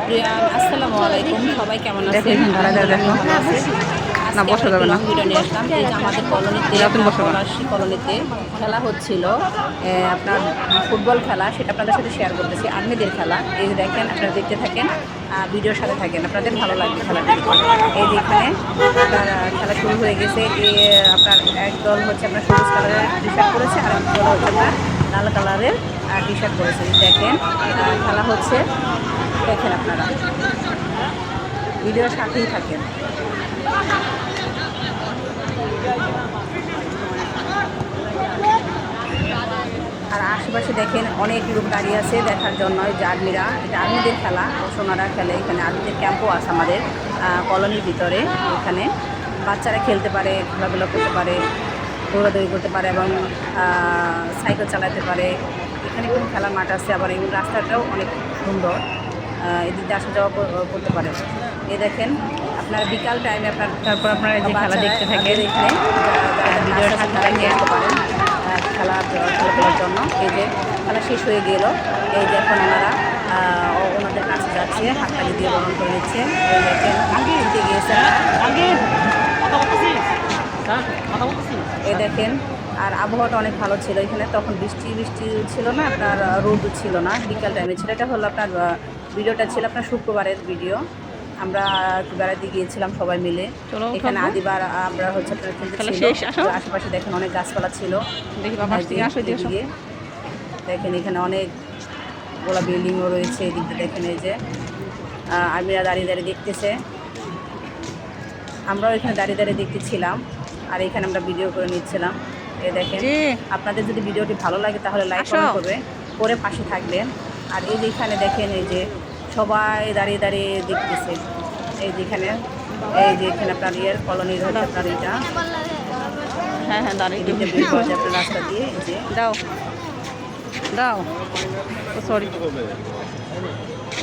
Everyone, আসসালামু আলাইকুম। সবাই কেমন আছেন? দেখো ভালো আছি। না, আজকে বসা আমরা যাবে একটু না। লং ভিডিও নিয়ে আসলাম। এই যে আমাদের কলোনিতে, পলাশী কলোনিতে খেলা হচ্ছিল, আপনার ফুটবল খেলা, সেটা আপনাদের সাথে শেয়ার করতেছি। আর্মিদের খেলা, এই যে দেখেন, আপনারা দেখতে থাকেন, ভিডিওর সাথে থাকেন, আপনাদের ভালো লাগবে খেলাটা। এই যে এখানে আপনার খেলা শুরু হয়ে গেছে। আপনার একদল হচ্ছে আপনার সবুজ কালারের টি শার্ট পরেছে, আর এক দল হচ্ছে আপনার লাল কালারের টি শার্ট পরেছে। দেখেন খেলা হচ্ছে, দেখেন আপনারা ভিডিওর সাথেই থাকেন। আর আশেপাশে দেখেন অনেক লোক দাঁড়িয়ে আছে দেখার জন্য। যে আর্মিরা, এটা আর্মিদের খেলা, সোনারা খেলে। এখানে আর্মিদের ক্যাম্পও আছে আমাদের কলোনির ভিতরে। এখানে বাচ্চারা খেলতে পারে, খেলাধুলা করতে পারে, দৌড়াদৌড়ি করতে পারে এবং সাইকেল চালাতে পারে। এখানে কোনো খেলার মাঠ আছে, আবার এই রাস্তাটাও অনেক সুন্দর, এদিকে আসা যাওয়া করতে পারে। এই দেখেন আপনারা বিকাল টাইমে তারপর আপনারা যে খেলা দেখতে থাকেন, এখানে ভিডিওর সাথে নিয়ে আসতে পারেন খেলাধুলার জন্য। এই যে খেলা শেষ হয়ে গেল, এই যে এখন ওনারা ওনাদের কাছে যাচ্ছে, হাততালি দিয়ে বরণ করে নিচ্ছে। এই দেখেন জিতে গিয়েছে। এই দেখেন, আর আবহাওয়াটা অনেক ভালো ছিল এখানে। তখন বৃষ্টি ছিল না, আপনার রোদ ছিল না, বিকাল টাইমে ছিল। এটা হলো আপনার ভিডিওটা ছিল আপনার শুক্রবারের ভিডিও। আমরা বেড়াতে গিয়েছিলাম সবাই মিলে। এখানে আদিবার আমরা হচ্ছে আপনার আশেপাশে দেখেন অনেক গাছপালা ছিল। দিয়ে দেখেন এখানে অনেক গোলা বিল্ডিংও রয়েছে। এদিকে দেখেন এই যে আর্মিরা দাঁড়িয়ে দাঁড়িয়ে দেখতেছে, আমরাও এখানে দাঁড়িয়ে দাঁড়িয়ে দেখতেছিলাম, আর এখানে আমরা ভিডিও করে নিচ্ছিলাম। এই দেখেন, আপনাদের যদি ভিডিওটি ভালো লাগে তাহলে লাইক করে পাশে থাকবেন। আর এই যে এখানে দেখেন, এই যে সবাই দাঁড়িয়ে দাঁড়িয়ে দেখতেছে। এই যে এখানে আপনার কলোনির হচ্ছে আপনার এটা, হ্যাঁ দাঁড়িয়ে আপনার রাস্তা দিয়ে। এই যে দাও সরি,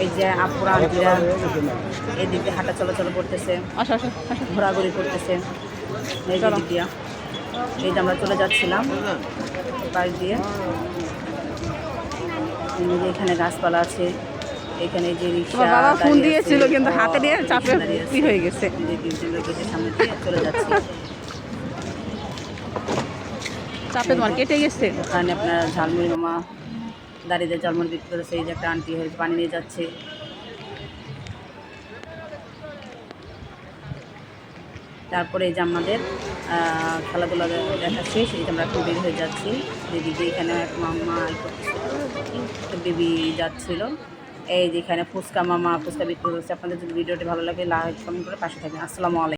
এই যে আপুরা আন্টিরা এদিকে হাঁটা চলাচল করতেছে, ঘোরাঘুরি করতেছে। এই যে দিয়া, এই যে আমরা চলে যাচ্ছিলাম পাশ দিয়ে। এখানে গাছপালা আছে, এখানে যে রিক্সা ফোন দিয়েছিল কিন্তু হাতে নিয়ে চাপে কি হয়ে গেছে। সামনে দিয়ে চলে যাচ্ছি, চাপে তোমার কেটে গেছে। ওখানে আপনার ঝালমুড়ি মামা দাঁড়িয়ে ঝালমুড়ি বিক্রি করেছে। এই যে একটা আন্টি হয়ে পানি নিয়ে যাচ্ছে। তারপরে এই যে আমাদের খেলাধুলা দেখা শেষ। এই যে আমরা এখন বের হয়ে যাচ্ছি। যেদিকে এখানে এক মামা বেবি যাচ্ছিল। এই যে এখানে ফুচকা মামা ফুচকা বিক্রি করছে। আপনাদের যদি ভিডিওটি ভালো লাগে লাইক কমেন্ট করে পাশে থাকবেন। আসসালামু আলাইকুম।